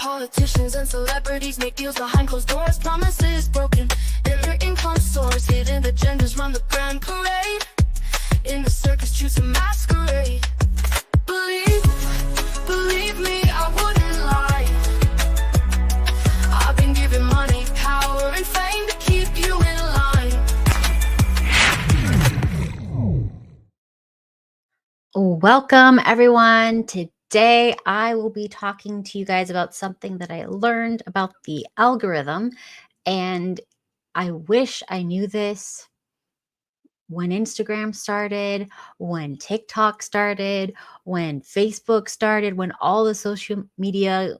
Politicians and celebrities make deals behind closed doors. Promises broken in their income source. Hidden agendas run the grand parade. In the circus choose a masquerade. Believe me, I wouldn't lie. I've been given money, power, and fame to keep you in line. Welcome, everyone. Today, I will be talking to you guys about something that I learned about the algorithm. And I wish I knew this when Instagram started, when TikTok started, when Facebook started, when all the social media,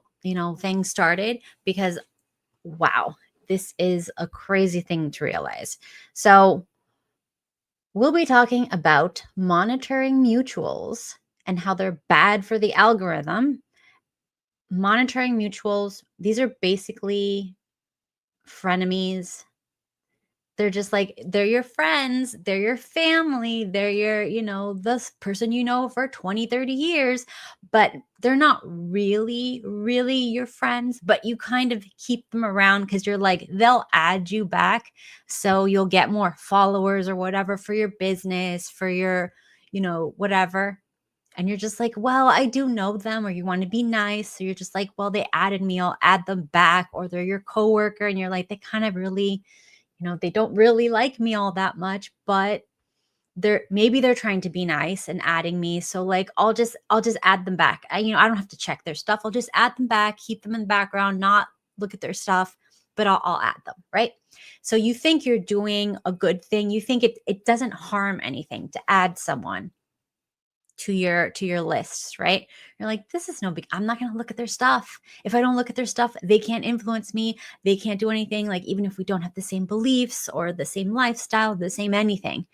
things started, because wow, this is a crazy thing to realize. So we'll be talking about monitoring mutuals and how they're bad for the algorithm. Monitoring mutuals, these are basically frenemies. They're just like, they're your friends, they're your family, they're your, this person for 20, 30 years, but they're not really your friends, but you kind of keep them around because you're like, they'll add you back. So you'll get more followers or whatever for your business, for your, whatever. And you're just like, well, I do know them, or you want to be nice. So you're just like, well, they added me, I'll add them back. Or they're your coworker and you're like, they kind of really, they don't really like me all that much, but they're trying to be nice and adding me. So like, I'll just add them back. I don't have to check their stuff. I'll just add them back, keep them in the background, not look at their stuff, but I'll add them, right? So you think you're doing a good thing. You think it doesn't harm anything to add someone to your lists, right? You're like, this is no big, I'm not going to look at their stuff. If I don't look at their stuff, they can't influence me. They can't do anything. Like, even if we don't have the same beliefs or the same lifestyle, the same anything,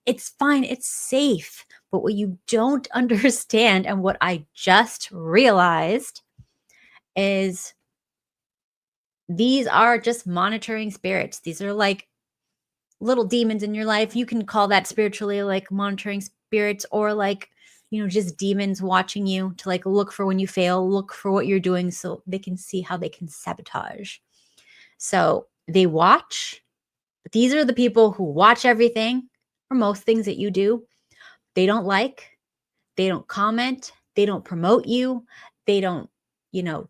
it's fine. It's safe. But what you don't understand, and what I just realized, is these are just monitoring spirits. These are like little demons in your life. You can call that spiritually, like monitoring spirits, or like, just demons watching you to like look for when you fail, look for what you're doing so they can see how they can sabotage. So they watch. These are the people who watch everything, or most things that you do. They don't like, they don't comment, they don't promote you, they don't,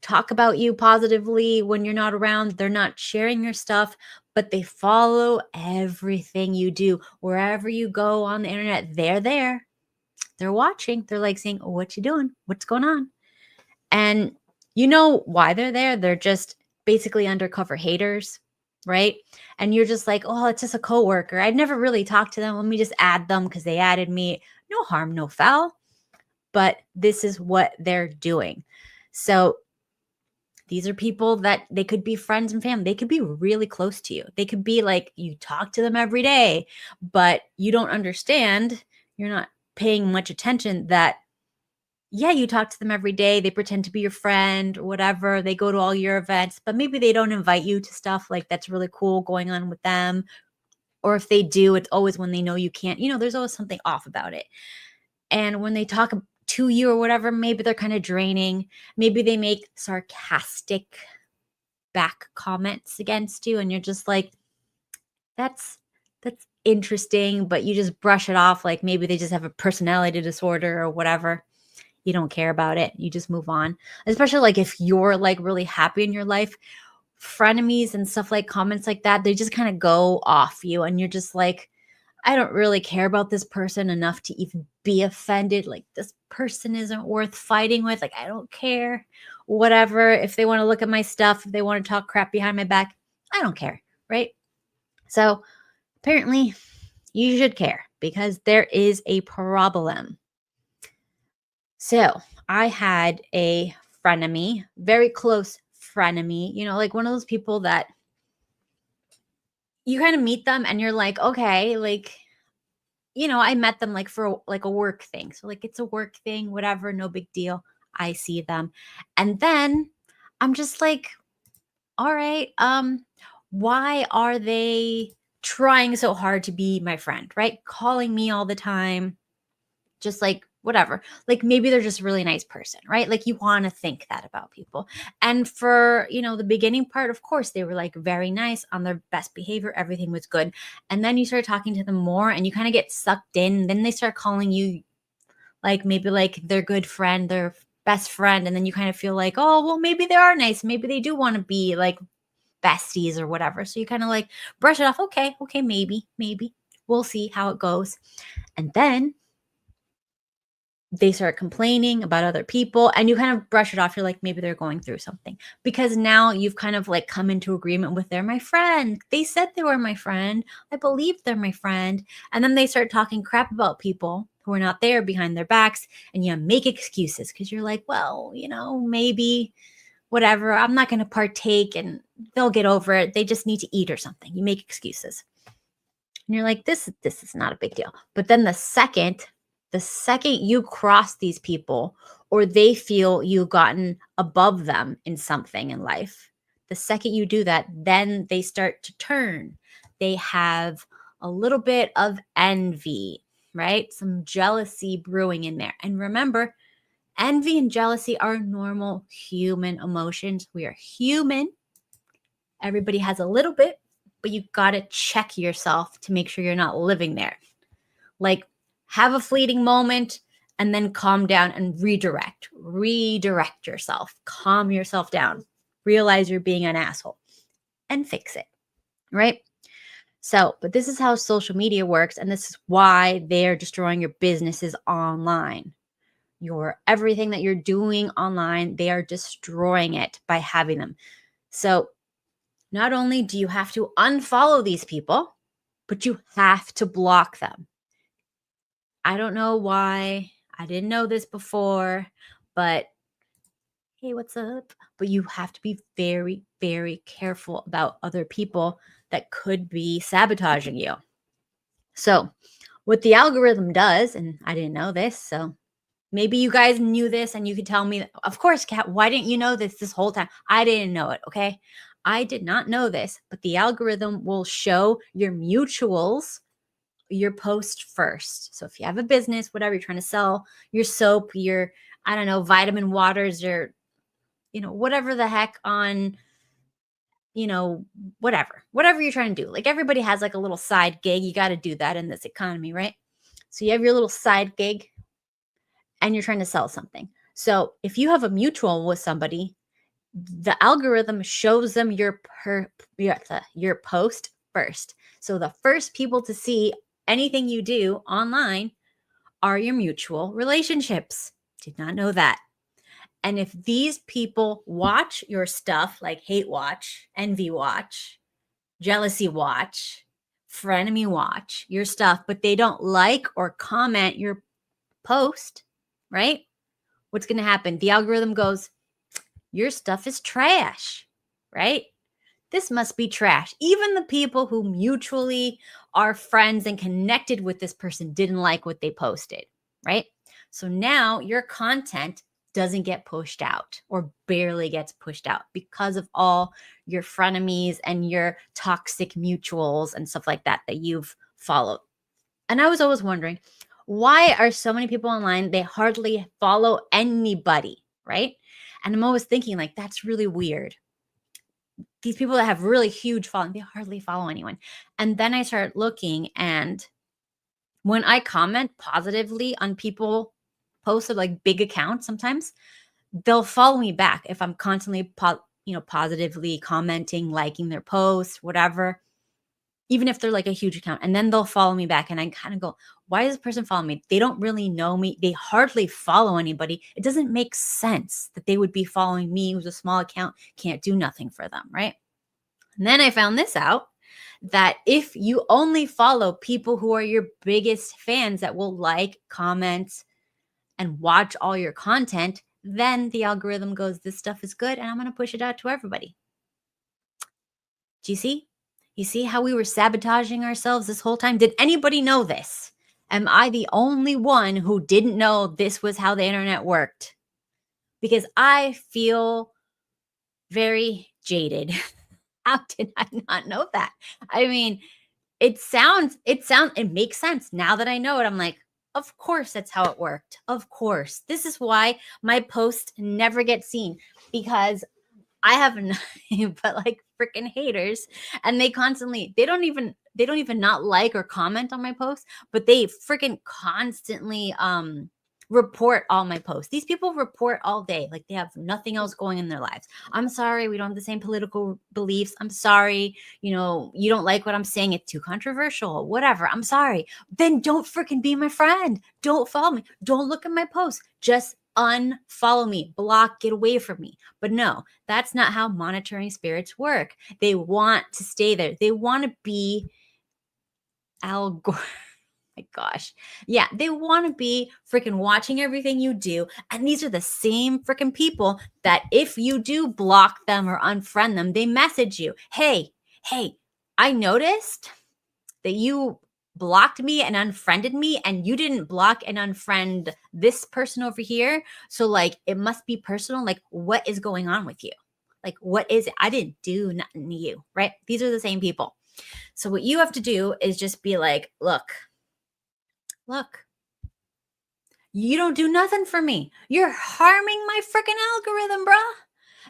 talk about you positively when you're not around. They're not sharing your stuff, but they follow everything you do. Wherever you go on the internet, they're there. They're watching. They're like saying, oh, what you doing? What's going on? And you know why they're there? They're just basically undercover haters, right? And you're just like, oh, it's just a coworker. I've never really talked to them. Let me just add them because they added me. No harm, no foul. But this is what they're doing. So these are people that they could be friends and family. They could be really close to you. They could be like, you talk to them every day, but you don't understand. You're not paying much attention that, yeah, you talk to them every day. They pretend to be your friend or whatever. They go to all your events, but maybe they don't invite you to stuff like that's really cool going on with them. Or if they do, it's always when they know you can't. There's always something off about it. And when they talk to you or whatever, maybe they're kind of draining. Maybe they make sarcastic back comments against you, and you're just like, that's interesting, but you just brush it off like maybe they just have a personality disorder or whatever. You don't care about it. You just move on. Especially like if you're like really happy in your life, frenemies and stuff like comments like that, they just kind of go off you, and you're just like, I don't really care about this person enough to even be offended. Like, this person isn't worth fighting with. Like, I don't care. Whatever. If they want to look at my stuff, if they want to talk crap behind my back, I don't care. Right? So apparently you should care, because there is a problem. So I had a frenemy, very close frenemy, like one of those people that you kind of meet them and you're like, okay, like, I met them like for like a work thing. So like, it's a work thing, whatever, no big deal. I see them. And then I'm just like, all right, why are they trying so hard to be my friend, right? Calling me all the time, just like whatever. Like maybe they're just a really nice person, right? Like you want to think that about people. And for, the beginning part, of course, they were like very nice on their best behavior. Everything was good. And then you start talking to them more and you kind of get sucked in. Then they start calling you like maybe like their good friend, their best friend. And then you kind of feel like, oh, well, maybe they are nice. Maybe they do want to be like besties or whatever. So you kind of like brush it off. Okay, maybe. We'll see how it goes. And then they start complaining about other people and you kind of brush it off. You're like, maybe they're going through something because now you've kind of like come into agreement with they're my friend. They said they were my friend. I believe they're my friend. And then they start talking crap about people who are not there behind their backs and you make excuses because you're like, well, maybe whatever. I'm not going to partake and they'll get over it. They just need to eat or something. You make excuses. And you're like, this is not a big deal. But then the second you cross these people or they feel you've gotten above them in something in life, the second you do that, then they start to turn. They have a little bit of envy, right? Some jealousy brewing in there. And remember, envy and jealousy are normal human emotions. We are human. Everybody has a little bit, but you got to check yourself to make sure you're not living there. Like, have a fleeting moment and then calm down and redirect yourself, calm yourself down, realize you're being an asshole and fix it, right? So, but this is how social media works. And this is why they're destroying your businesses online. Everything that you're doing online, they are destroying it by having them. So not only do you have to unfollow these people, but you have to block them. I don't know why. I didn't know this before, but hey, what's up? But you have to be very, very careful about other people that could be sabotaging you. So, what the algorithm does, and I didn't know this, so maybe you guys knew this and you could tell me, of course, Kat, why didn't you know this whole time? I didn't know it, okay? I did not know this, but the algorithm will show your mutuals your post first. So if you have a business, whatever you're trying to sell, your soap, your, I don't know, vitamin waters, your, whatever the heck on, whatever you're trying to do. Like everybody has like a little side gig. You got to do that in this economy, right? So you have your little side gig and you're trying to sell something. So if you have a mutual with somebody, the algorithm shows them your post first. So the first people to see anything you do online are your mutual relationships. Did not know that. And if these people watch your stuff like hate watch, envy watch, jealousy watch, frenemy watch your stuff, but they don't like or comment your post, right? What's going to happen? The algorithm goes, your stuff is trash, right? This must be trash. Even the people who mutually are friends and connected with this person didn't like what they posted, right? So now your content doesn't get pushed out or barely gets pushed out because of all your frenemies and your toxic mutuals and stuff like that you've followed. And I was always wondering, why are so many people online, they hardly follow anybody, right? And I'm always thinking like, that's really weird. These people that have really huge following, they hardly follow anyone. And then I start looking, and when I comment positively on people posted like big accounts, sometimes they'll follow me back if I'm constantly positively commenting, liking their posts, whatever, even if they're like a huge account. And then they'll follow me back and I kind of go, why does this person follow me? They don't really know me. They hardly follow anybody. It doesn't make sense that they would be following me who's a small account, can't do nothing for them, right? And then I found this out, that if you only follow people who are your biggest fans that will like, comment, and watch all your content, then the algorithm goes, this stuff is good and I'm going to push it out to everybody. Do you see? You see how we were sabotaging ourselves this whole time? Did anybody know this? Am I the only one who didn't know this was how the internet worked? Because I feel very jaded. How did I not know that? I mean, it makes sense. Now that I know it, I'm like, Of course, that's how it worked. Of course. This is why my post never gets seen, because I have nothing but like freaking haters, and they don't even not like or comment on my posts, but they freaking constantly report all my posts. These people report all day, like they have nothing else going in their lives. I'm sorry, we don't have the same political beliefs. I'm sorry, you don't like what I'm saying, it's too controversial, whatever. I'm sorry. Then don't freaking be my friend. Don't follow me. Don't look at my posts. Just unfollow me, block, get away from me. But no, that's not how monitoring spirits work. They want to stay there. They want to be Al Gore. My gosh. Yeah, they want to be freaking watching everything you do. And these are the same freaking people that if you do block them or unfriend them, they message you, hey, I noticed that you blocked me and unfriended me, and you didn't block and unfriend this person over here. So like, it must be personal. Like, what is going on with you? Like, what is it? I didn't do nothing to you, right? These are the same people. So what you have to do is just be like, look, you don't do nothing for me. You're harming my freaking algorithm, bruh.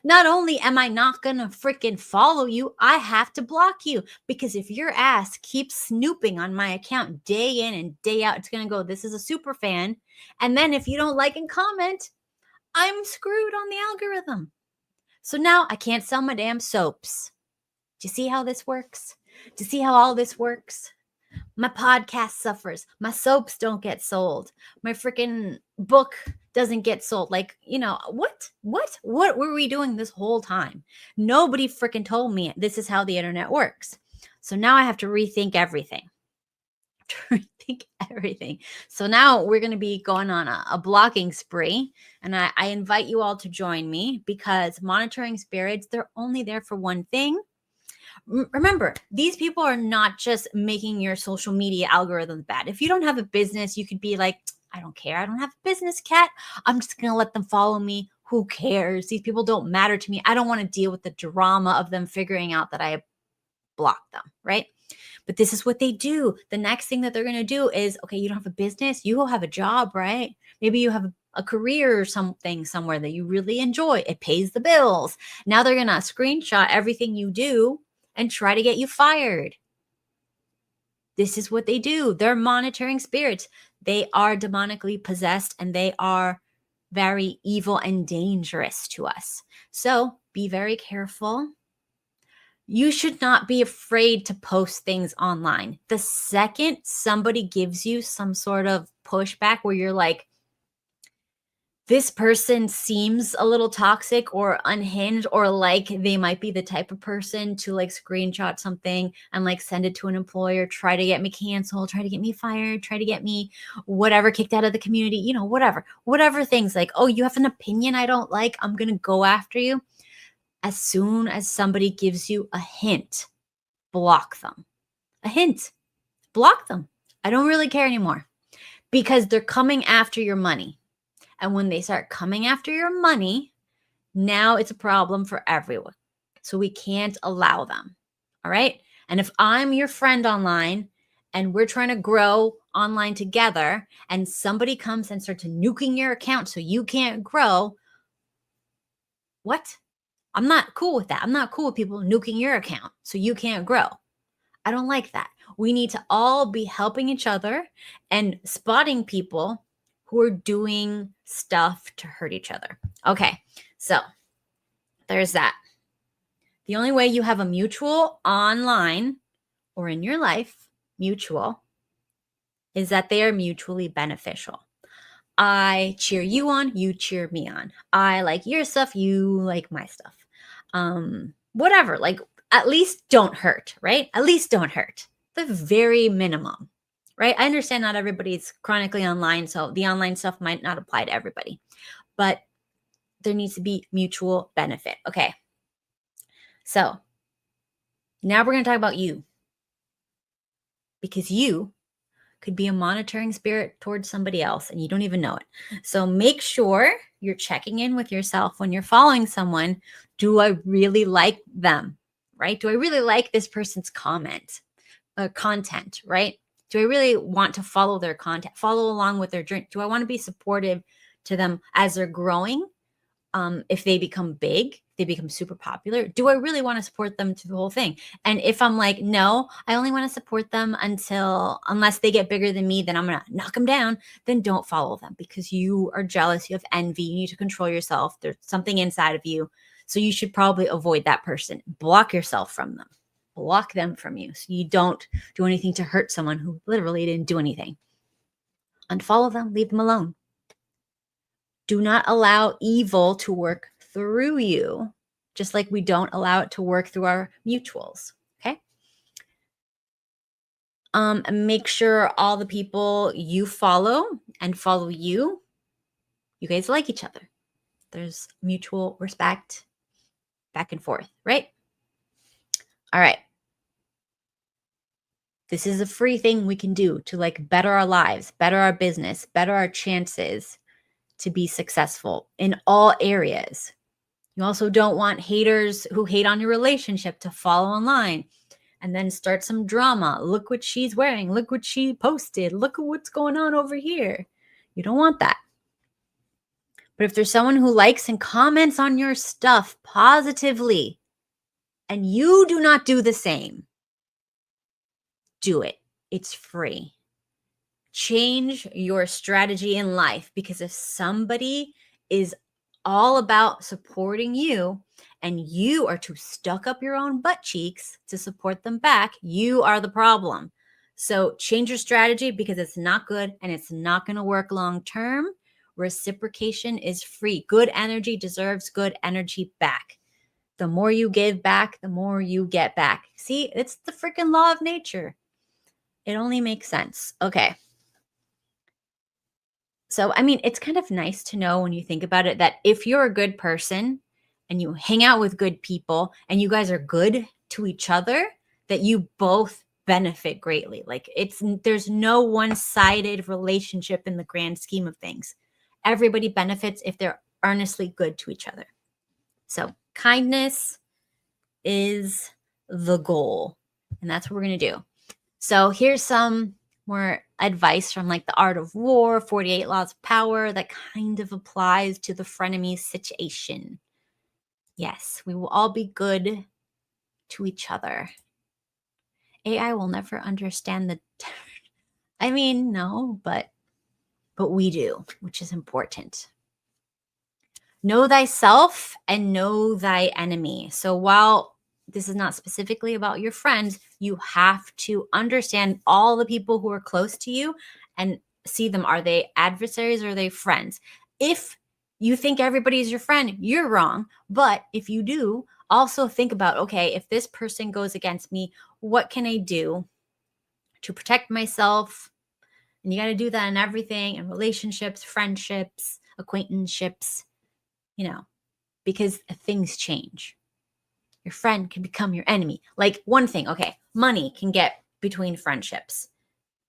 Not only am I not going to freaking follow you, I have to block you, because if your ass keeps snooping on my account day in and day out, it's going to go, this is a super fan. And then if you don't like and comment, I'm screwed on the algorithm. So now I can't sell my damn soaps. Do you see how this works? Do you see how all this works? My podcast suffers. My soaps don't get sold. My freaking book doesn't get sold. Like, what were we doing this whole time? Nobody freaking told me this is how the internet works. So now I have to rethink everything. So now we're going to be going on a blocking spree. And I invite you all to join me, because monitoring spirits, they're only there for one thing. Remember, these people are not just making your social media algorithms bad. If you don't have a business, you could be like, I don't care. I don't have a business, cat. I'm just going to let them follow me. Who cares? These people don't matter to me. I don't want to deal with the drama of them figuring out that I blocked them, right? But this is what they do. The next thing that they're going to do is, okay, you don't have a business. You will have a job, right? Maybe you have a career or something somewhere that you really enjoy. It pays the bills. Now they're going to screenshot everything you do and try to get you fired. This is what they do. They're monitoring spirits. They are demonically possessed, and they are very evil and dangerous to us. So be very careful. You should not be afraid to post things online. The second somebody gives you some sort of pushback where you're like, this person seems a little toxic or unhinged, or like they might be the type of person to like screenshot something and like send it to an employer, try to get me canceled, try to get me fired, try to get me whatever, kicked out of the community, whatever things, like, oh, you have an opinion I don't like, I'm going to go after you. As soon as somebody gives you a hint, block them. A hint, block them. I don't really care anymore, because they're coming after your money. And when they start coming after your money, now it's a problem for everyone. So we can't allow them. All right. And if I'm your friend online and we're trying to grow online together, and somebody comes and starts nuking your account so you can't grow, what? I'm not cool with that. I'm not cool with people nuking your account so you can't grow. I don't like that. We need to all be helping each other and spotting people who are doing stuff to hurt each other. Okay, so there's that. The only way you have a mutual online or in your life, mutual, is that they are mutually beneficial. I cheer you on, you cheer me on. I like your stuff, you like my stuff. Whatever, like, at least don't hurt, right? At least don't hurt. The very minimum. Right? I understand not everybody's chronically online, so the online stuff might not apply to everybody, but there needs to be mutual benefit. Okay. So now we're going to talk about you, because you could be a monitoring spirit towards somebody else and you don't even know it. So make sure you're checking in with yourself when you're following someone. Do I really like them? Right? Do I really like this person's content? Right? Do I really want to follow their content, follow along with their journey? Do I want to be supportive to them as they're growing? If they become big, they become super popular, do I really want to support them to the whole thing? And if I'm like, no, I only want to support them unless they get bigger than me, then I'm going to knock them down, then don't follow them because you are jealous, you have envy, you need to control yourself. There's something inside of you. So you should probably avoid that person. Block yourself from them. Block them from you so you don't do anything to hurt someone who literally didn't do anything. Unfollow them, leave them alone. Do not allow evil to work through you, just like we don't allow it to work through our mutuals. Okay. Make sure all the people you follow and follow you guys like each other. There's mutual respect back and forth, right? All right. This is a free thing we can do to like better our lives, better our business, better our chances to be successful in all areas. You also don't want haters who hate on your relationship to follow online and then start some drama. Look what she's wearing. Look what she posted. Look at what's going on over here. You don't want that. But if there's someone who likes and comments on your stuff positively and you do not do the same, do it. It's free. Change your strategy in life, because if somebody is all about supporting you and you are too stuck up your own butt cheeks to support them back, you are the problem. So change your strategy because it's not good and it's not going to work long term. Reciprocation is free. Good energy deserves good energy back. The more you give back, the more you get back. See, it's the freaking law of nature. It only makes sense. Okay. So, I mean, it's kind of nice to know when you think about it that if you're a good person and you hang out with good people and you guys are good to each other, that you both benefit greatly. Like there's no one-sided relationship in the grand scheme of things. Everybody benefits if they're earnestly good to each other. So kindness is the goal, and that's what we're going to do. So here's some more advice from like the Art of War, 48 Laws of Power that kind of applies to the frenemies situation. Yes, we will all be good to each other. AI will never understand I mean, no, but we do, which is important. Know thyself and know thy enemy. So while this is not specifically about your friends, you have to understand all the people who are close to you and see them. Are they adversaries or are they friends? If you think everybody is your friend, you're wrong. But if you do, also think about, okay, if this person goes against me, what can I do to protect myself? And you got to do that in everything, in relationships, friendships, acquaintanceships, because things change. Your friend can become your enemy. Like one thing, okay, money can get between friendships,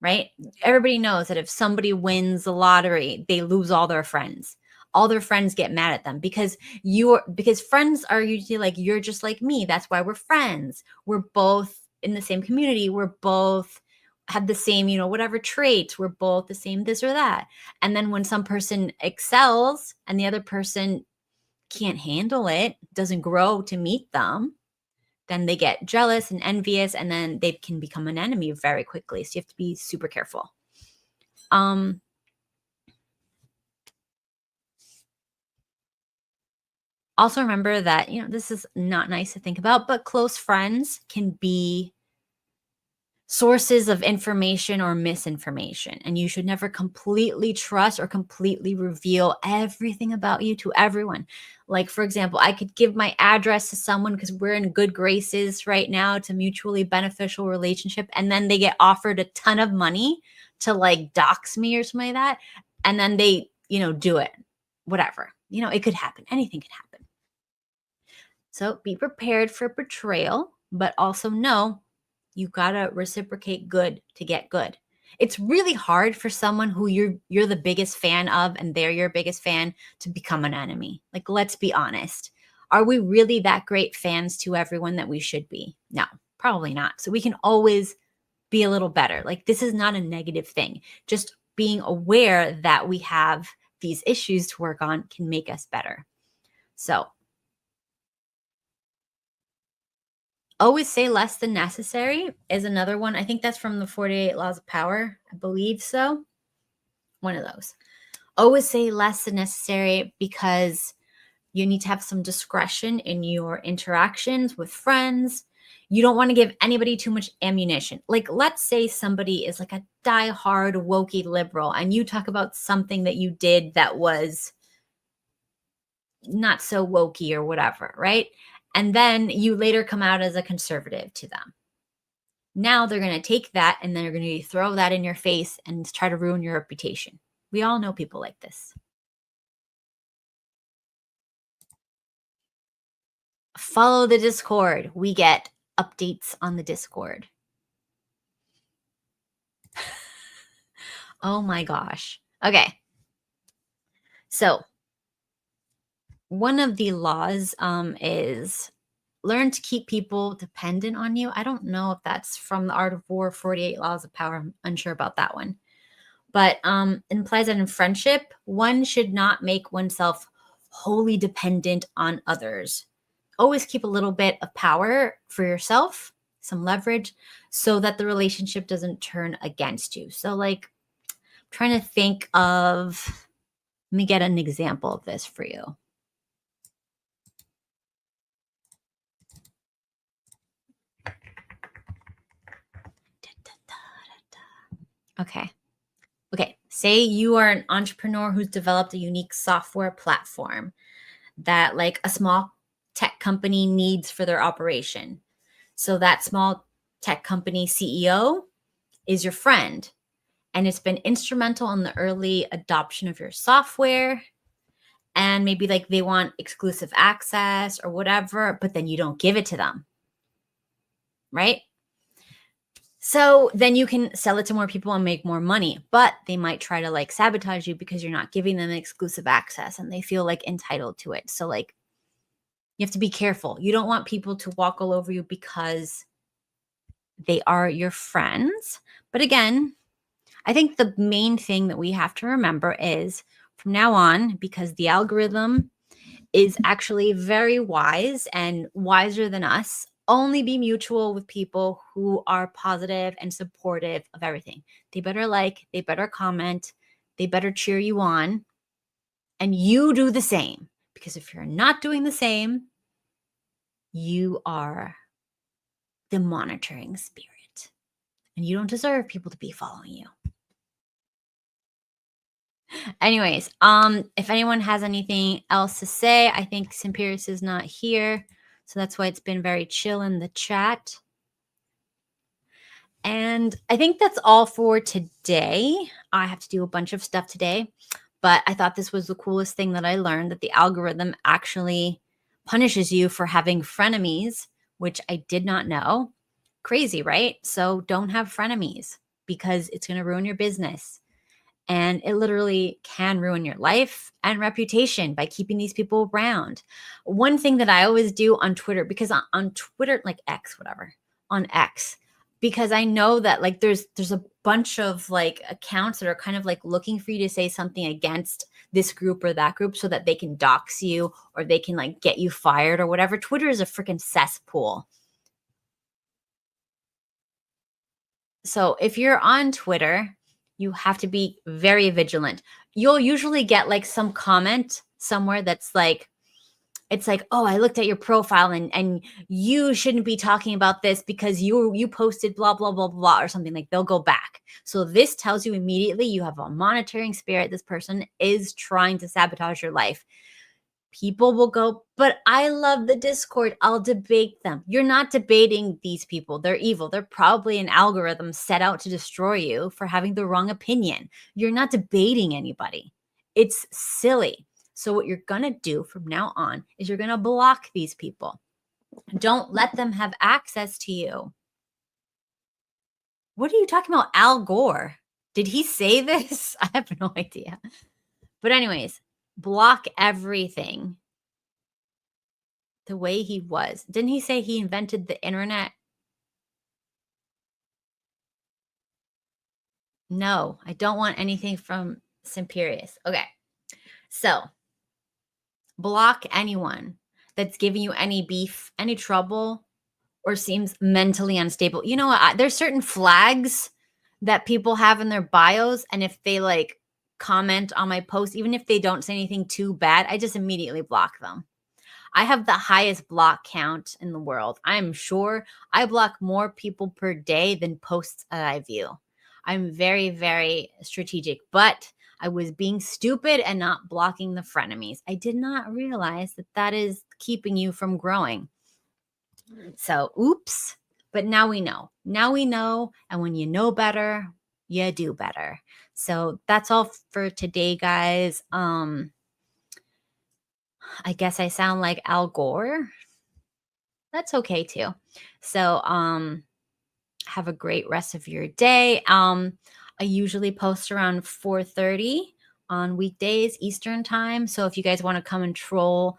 right? Everybody knows that if somebody wins the lottery, they lose all their friends. All their friends get mad at them because friends are usually like, you're just like me. That's why we're friends. We're both in the same community. We're both have the same, whatever traits. We're both the same, this or that. And then when some person excels and the other person can't handle it, doesn't grow to meet them, then they get jealous and envious, and then they can become an enemy very quickly. So you have to be super careful. Also remember that, this is not nice to think about, but close friends can be sources of information or misinformation, and you should never completely trust or completely reveal everything about you to everyone. Like, for example, I could give my address to someone because we're in good graces right now. It's a mutually beneficial relationship, and then they get offered a ton of money to like dox me or something like that, and then they do it. Whatever, it could happen. Anything could happen. So be prepared for betrayal, but also know you gotta reciprocate good to get good. It's really hard for someone who you're the biggest fan of and they're your biggest fan to become an enemy. Like, let's be honest. Are we really that great fans to everyone that we should be? No, probably not. So we can always be a little better. Like, this is not a negative thing. Just being aware that we have these issues to work on can make us better. So, always say less than necessary is another one. I think that's from the 48 Laws of Power. I believe so. One of those. Always say less than necessary because you need to have some discretion in your interactions with friends. You don't want to give anybody too much ammunition. Like, let's say somebody is like a diehard wokey liberal and you talk about something that you did that was not so wokey or whatever, right? And then you later come out as a conservative to them. Now they're going to take that and they're going to throw that in your face and try to ruin your reputation. We all know people like this. Follow the Discord. We get updates on the Discord. Oh my gosh. Okay. So one of the laws is learn to keep people dependent on you. I don't know if that's from the Art of War, 48 Laws of Power. I'm unsure about that one. But it implies that in friendship, one should not make oneself wholly dependent on others. Always keep a little bit of power for yourself, some leverage, so that the relationship doesn't turn against you. So, like, I'm trying to think of, let me get an example of this for you. Okay. Okay. Say you are an entrepreneur who's developed a unique software platform that, like, a small tech company needs for their operation. So that small tech company CEO is your friend, and it's been instrumental in the early adoption of your software. And maybe like they want exclusive access or whatever, but then you don't give it to them, right? So then you can sell it to more people and make more money, but they might try to like sabotage you because you're not giving them exclusive access and they feel like entitled to it. So like you have to be careful. You don't want people to walk all over you because they are your friends. But again, I think the main thing that we have to remember is from now on, because the algorithm is actually very wise and wiser than us, only be mutual with people who are positive and supportive of everything. They better like, they better comment, they better cheer you on, and you do the same. Because if you're not doing the same, you are the monitoring spirit, and you don't deserve people to be following you. Anyways, if anyone has anything else to say, I think Simpirius is not here, so that's why it's been very chill in the chat. And I think that's all for today. I have to do a bunch of stuff today, but I thought this was the coolest thing that I learned, that the algorithm actually punishes you for having frenemies, which I did not know. Crazy, right? So don't have frenemies because it's going to ruin your business. And it literally can ruin your life and reputation by keeping these people around. One thing that I always do on Twitter, because on Twitter, like X, whatever, on X, because I know that like there's a bunch of like accounts that are kind of like looking for you to say something against this group or that group so that they can dox you or they can like get you fired or whatever. Twitter is a freaking cesspool. So if you're on Twitter, you have to be very vigilant. You'll usually get like some comment somewhere that's like, it's like, oh, I looked at your profile and you shouldn't be talking about this because you posted blah, blah, blah, blah, or something. Like they'll go back. So this tells you immediately you have a monitoring spirit. This person is trying to sabotage your life. People will go, but I love the Discord. I'll debate them. You're not debating these people. They're evil. They're probably an algorithm set out to destroy you for having the wrong opinion. You're not debating anybody. It's silly. So what you're going to do from now on is you're going to block these people. Don't let them have access to you. What are you talking about? Al Gore? Did he say this? I have no idea. But anyways, block everything the way he was. Didn't he say he invented the internet? No, I don't want anything from Simperius. Okay. So block anyone that's giving you any beef, any trouble, or seems mentally unstable. You know what? There's certain flags that people have in their bios. And if they like comment on my post, even if they don't say anything too bad, I just immediately block them. I have the highest block count in the world. I'm sure I block more people per day than posts that I view. I'm very, very strategic, but I was being stupid and not blocking the frenemies. I did not realize that that is keeping you from growing. So, oops. But now we know. Now we know. And when you know better, you do better. So that's all for today, guys. I guess I sound like Al Gore. That's okay too. So, have a great rest of your day. I usually post around 4:30 on weekdays Eastern time. So if you guys want to come and troll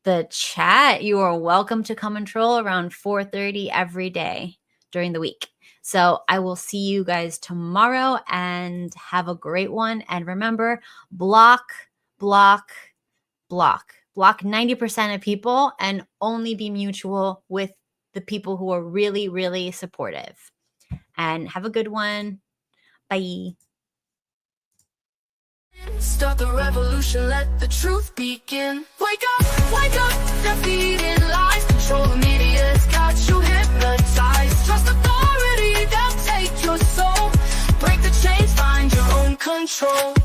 the chat, you are welcome to come and troll around 4:30 every day during the week. So I will see you guys tomorrow and have a great one. And remember, block 90% of people and only be mutual with the people who are really, really supportive. And have a good one. Bye. Start the revolution, let the truth begin. Wake up, defeating lies. Control the media's got you hypnotized. Trust authority, they'll take your soul. Break the chains, find your own control.